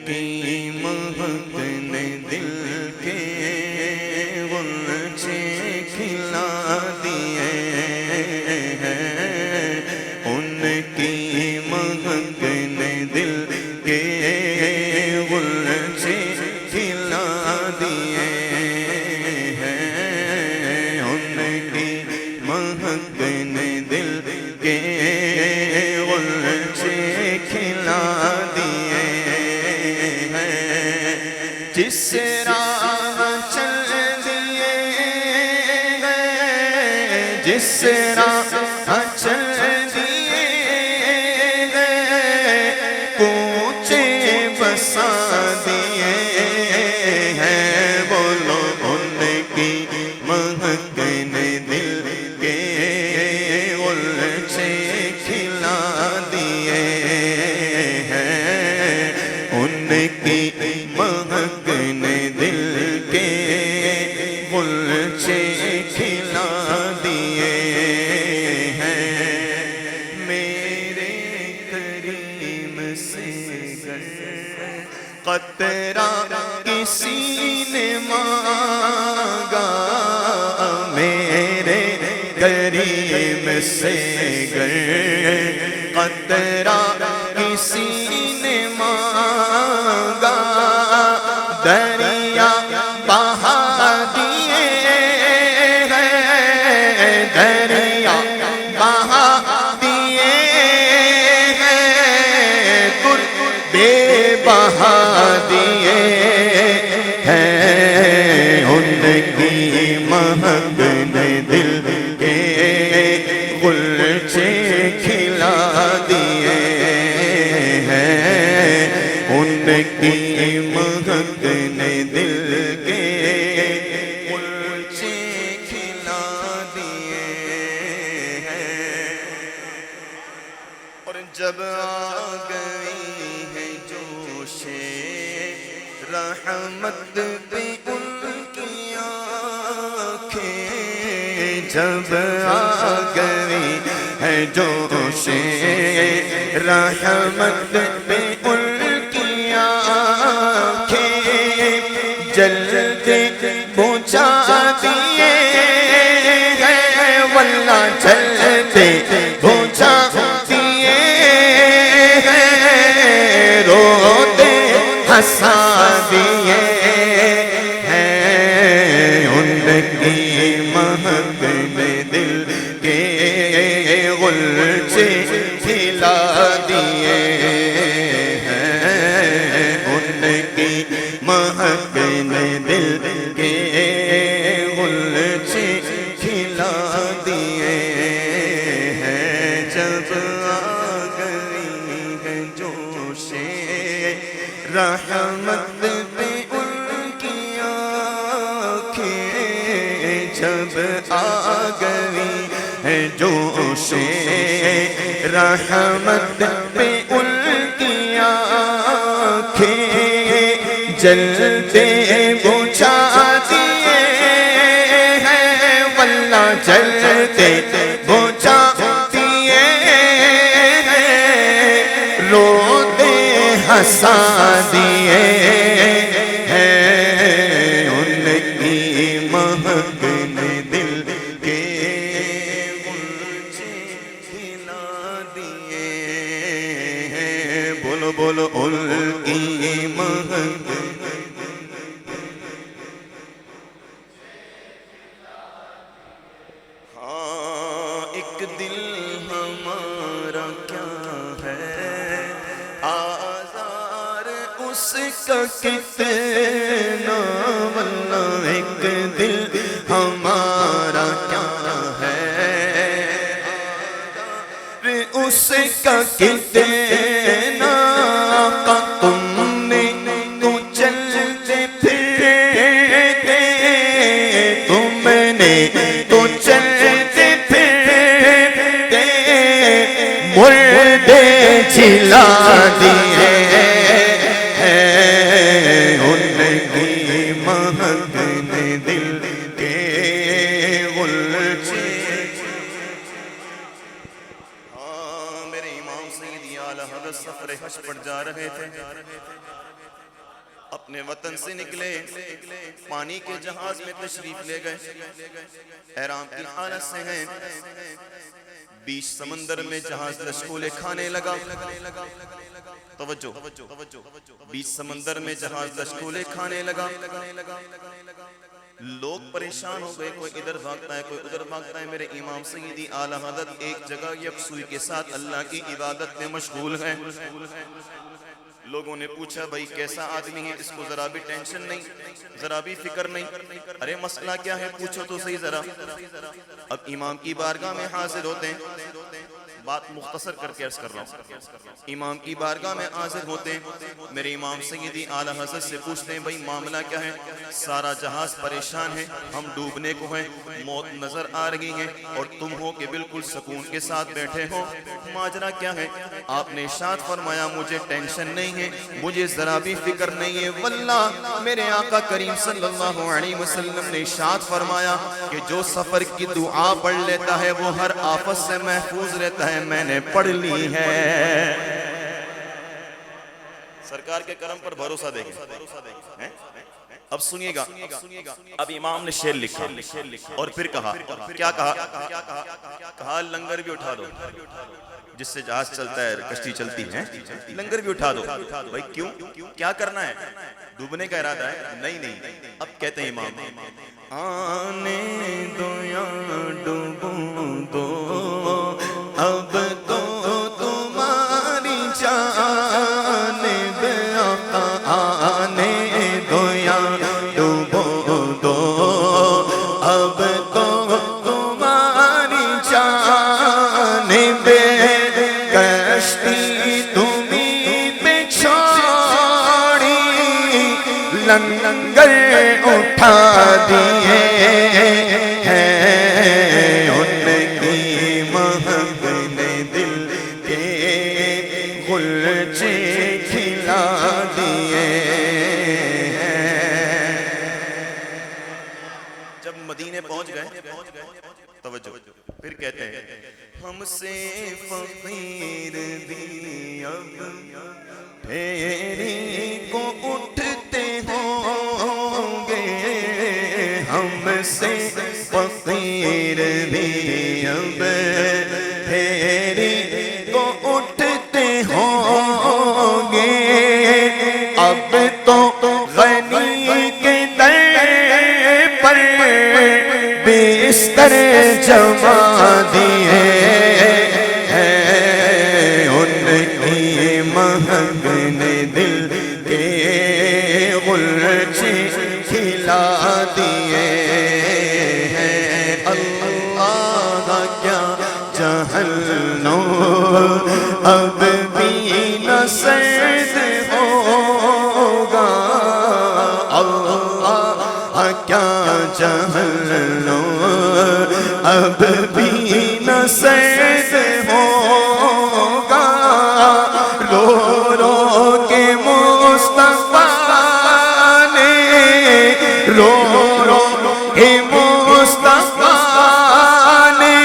کی مہک نے دل کے غنچے کھلا دیے ہیں، ان کی مہک نے دل کے غنچے کھلا دیے ہیں، ان کی مہک نے دل کے غنچے کھلا دیے ہیں، جس راہ چل دیے ہیں، جس راہ چل دیے ہیں، کوچے بسا دیے ہیں، بولو ان کی مہک نے دل کے غنچے کھلا دیے ہیں، ان کی مہک نے دل کے غنچے کھلا دیے ہیں، میرے کریم سے گر قطرہ کسی نے مانگا، میرے کریم سے گر قطرہ کسی نے مانگا، دریا بہا دیے ہیں، دریا بہا دیے ہیں، بے بہا دیے ہیں، ان کی مہک نے دل کے غنچے کھلا دیے ہیں، ان کی مہک نے دل کے غنچے کھلا دیے ہیں، اور جب آ گئی ہے جوش رحمت پہ ان کی آنکھیں، جب آ گئی ہے جوش رحمت پہ ان کی آنکھیں، جلتے بجھا دیے ہیں، واللہ جلتے بجھا دیے ہیں، روتے ہنسا دیے ہیں، ان کی مہک نے دل کے غنچے کھلا دیے ہیں، ان کی مہک نے دل کے غنچے کھلا دیے ہیں، جب آ گئی ہے جوش رحمت پہ ان کی آنکھیں، جب آ گئی ہے جوش رحمت پہ ان کی آنکھیں، جلتے بجھا دیے ہیں، واللہ جلتے بجھا دیے ہیں، روتے ہنسا دیے ہیں، ان کی مہک نے دل کے غنچے کھلا دیے ہیں، بولو بولو ان کی مہک، ہاں ایک دل ہمارا کیا ہے آزار اس کا کتنا، واللہ ایک دل ہمارا کیا ہے اس کا کتنا، کا تم نے تو چلتے پھرتے، تم نے تو چلتے پھرتے، مردے جلا دیے ہیں، ان کی مہک نے دل کے غنچے، ہاں میرے امام سیدی اعلیٰ اپنے وطن سے نکلے، پانی کے جہاز میں تشریف لے گئے، احرام کی حالت سے ہیں، بیچ سمندر میں جہاز لشکولے کھانے لگا۔ توجہ، بیچ سمندر میں جہاز لشکولے کھانے لگا، لوگ پریشان ہو گئے، کوئی ادھر بھاگتا ہے کوئی ادھر بھاگتا ہے۔ میرے امام سیدی اعلیٰ حضرت ایک جگہ یکسوئی کے ساتھ اللہ کی عبادت میں مشغول ہیں۔ لوگوں نے پوچھا بھائی کیسا آدمی ہے، اس کو ذرا بھی ٹینشن نہیں، ذرا بھی فکر نہیں، ارے مسئلہ کیا ہے پوچھو تو صحیح ذرا۔ اب امام کی بارگاہ میں حاضر ہوتے ہیں، بات مختصر کر کے عرض کر رہا ہوں، امام کی بارگاہ میں حاضر ہوتے ہیں، میرے امام سیدی اعلیٰ حضرت سے پوچھتے ہیں بھائی معاملہ کیا ہے؟ سارا جہاز پریشان ہے، ہم ڈوبنے کو ہیں، موت نظر آ رہی ہے اور تم ہو کہ بالکل سکون کے ساتھ بیٹھے ہو، ماجرا کیا ہے؟ آپ نے ارشاد فرمایا مجھے ٹینشن نہیں ہے، مجھے ذرا بھی فکر نہیں ہے، واللہ میرے آقا کریم صلی اللہ علیہ وسلم نے ارشاد فرمایا کہ جو سفر کی دعا پڑھ لیتا ہے وہ ہر آفت سے محفوظ رہتا ہے، میں نے پڑھ لی ہے۔ سرکار کے کرم پر بھروسہ دیکھیں۔ اب سنیے گا، اب امام نے شعر لکھا اور پھر کہا، کیا کہا لنگر بھی اٹھا دو، جس سے جہاز چلتا ہے کشتی چلتی ہے، لنگر بھی اٹھا دو۔ بھائی کیوں؟ کیا کرنا ہے؟ ڈوبنے کا ارادہ ہے؟ نہیں۔ اب کہتے ہیں امام آنے دو یا ڈوبوں دو، اب تو تمہاری جانب آقا آنے دو یا ڈوبوں دو، اب تو تمہاری جانب کشتی تمہیں پہ چھوڑی، لنگر اٹھا دیے ہیں، ان کی مہک نے دل کے غلچے کھلا دیے ہیں۔ جب مدینے پہنچ گئے، توجہ، پھر کہتے ہیں ہم سے فقیر بھی اب پھیری کو اٹھتے ہوں گے، ہم سے فقیر بھی اب پھیری کو اٹھتے ہوں گے، اب تو غنی کے در پر بستر جما دیے ہیں، ان کی مہک نے دل کے غلچے کھلا دیے ہیں۔ اللہ کیا جہنم اب بھی نہ سرد ہوگا، اللہ کیا جہنم اب بھی نہ سرد ہوگا، رو رو کے مصطفیٰ نے، رو رو کے مصطفیٰ نے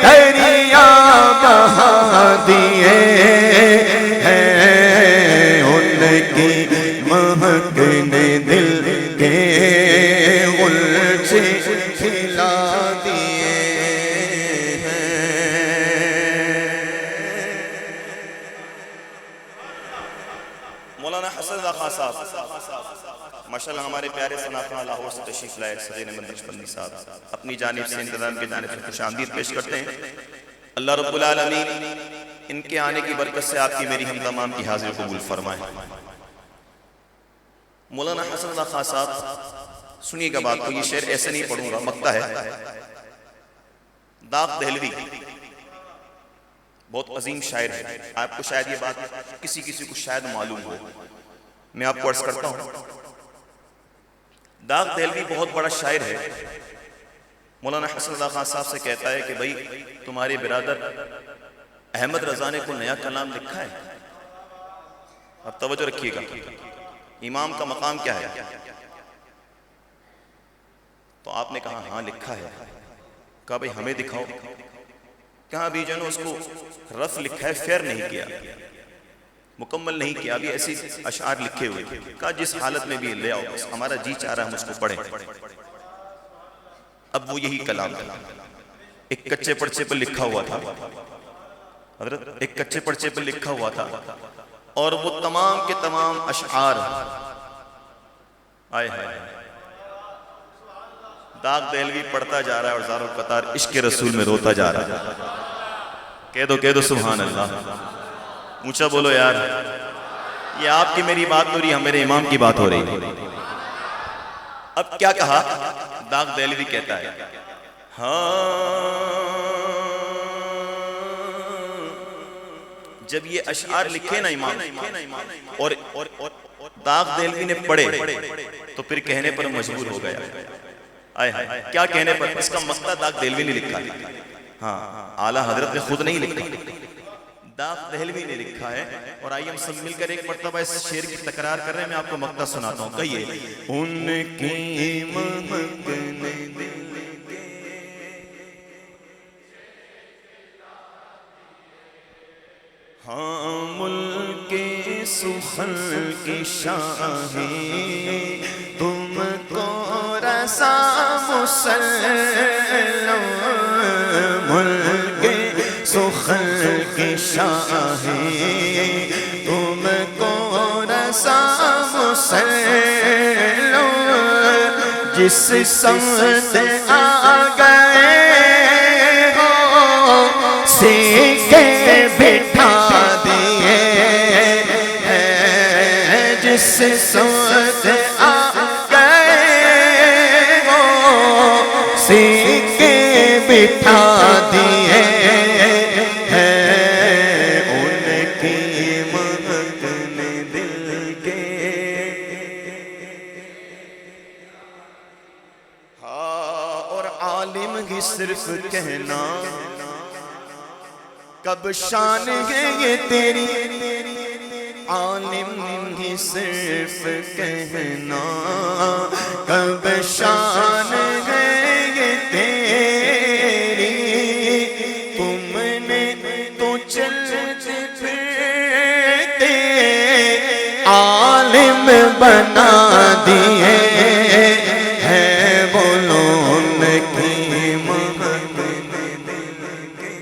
دریا بہا دیے ہیں، ان کی مہک نے دل کے غلچے کھلا دیے ہیں۔ مولانا حسن رضا خان صاحب ماشاءاللہ ہمارے پیارے ثناء لاہور سے تشریف لائے، صدر احمد نقشبندی صاحب اپنی جانب سے انتظام کی جانب سے خوش آمدید پیش کرتے ہیں۔ اللہ رب العالمین ان کے آنے کی برکت سے آپ کی میری ہم تمام کی حاضر قبول فرمائے۔ مولانا حسن رضا خان صاحب سنیے گا بات کو، یہ شعر ایسے نہیں پڑھوں گا، مقطع ہے۔ داغ دہلوی بہت عظیم شاعر ہے، آپ کو شاید یہ بات کسی کو شاید معلوم ہو، میں آپ کو عرض کرتا ہوں۔ داغ دہلوی بہت بڑا شاعر ہے، مولانا حسن رضا خان صاحب سے کہتا ہے کہ بھائی تمہارے برادر احمد رضا نے کوئی نیا کلام لکھا ہے؟ اب توجہ رکھیے گا، امام کا مقام کیا ہے؟ تو آپ نے کہا ہاں لکھا ہے۔ کہا بھئی ہمیں دکھاؤ۔ کہا بھی جنہوں اس کو رف لکھا ہے، فیر نہیں کیا۔ مکمل نہیں کیا، ابھی ایسی اشعار لکھے ہوئے تھے، کہا جس حالت میں بھی لے آؤ، بس ہمارا جی چاہ رہا ہم اس کو پڑھیں۔ اب وہ یہی کلام تھا، ایک کچے پرچے پر لکھا ہوا تھا حضرت، ایک کچے پرچے پر لکھا ہوا تھا، اور وہ تمام کے تمام اشعار آئے ہائے داغ دہلوی پڑھتا جا رہا ہے اور زاروں قطار عشق رسول میں روتا جا رہا ہے۔ کہہ دو سبحان اللہ، اونچا بولو یار، یہ آپ کی میری بات ہو رہی ہے، میرے امام کی بات ہو رہی ہے۔ اب کیا کہا داغ دہلوی کہتا ہے، ہاں جب یہ اشعار لکھے نا امام اور داغ دہلوی نے پڑھے تو پھر کہنے پر مجبور ہو گیا، آئے کیا کہنے پر، اس کا مقطع داغ دہلوی نے لکھا ہے، ہاں اعلیٰ حضرت نے خود نہیں لکھا، داغ دہلوی نے لکھا ہے۔ اور آئیے ہم سب مل کر ایک مرتبہ اس شعر کی تکرار کر رہے ہیں، میں آپ کو مقطع سناتا ہوں، کہیے ان کی مہکنے ہاں ملک سخن کی شاہیں تم کو رسا مسلم، ملک سخن کی شاہیں تم کو رسا مسلم، جس سمت آ گئے ہو سیکھے بٹھا دیے، جس سمت آ گئے ہو سیکھے بٹھا دیے، ان کی مہکنے دل کے، ہاں اور عالم ہی صرف کہنا کب شان ہے یہ تیری، عالم ہی صرف کہنا کب شان ہے یہ تیری، تم نے تو چلتے پھرتے عالم بنا دیے ہیں، بولو ان کی مہکنے دل کے،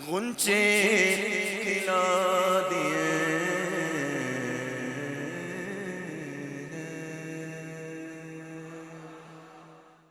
غنچے کھلا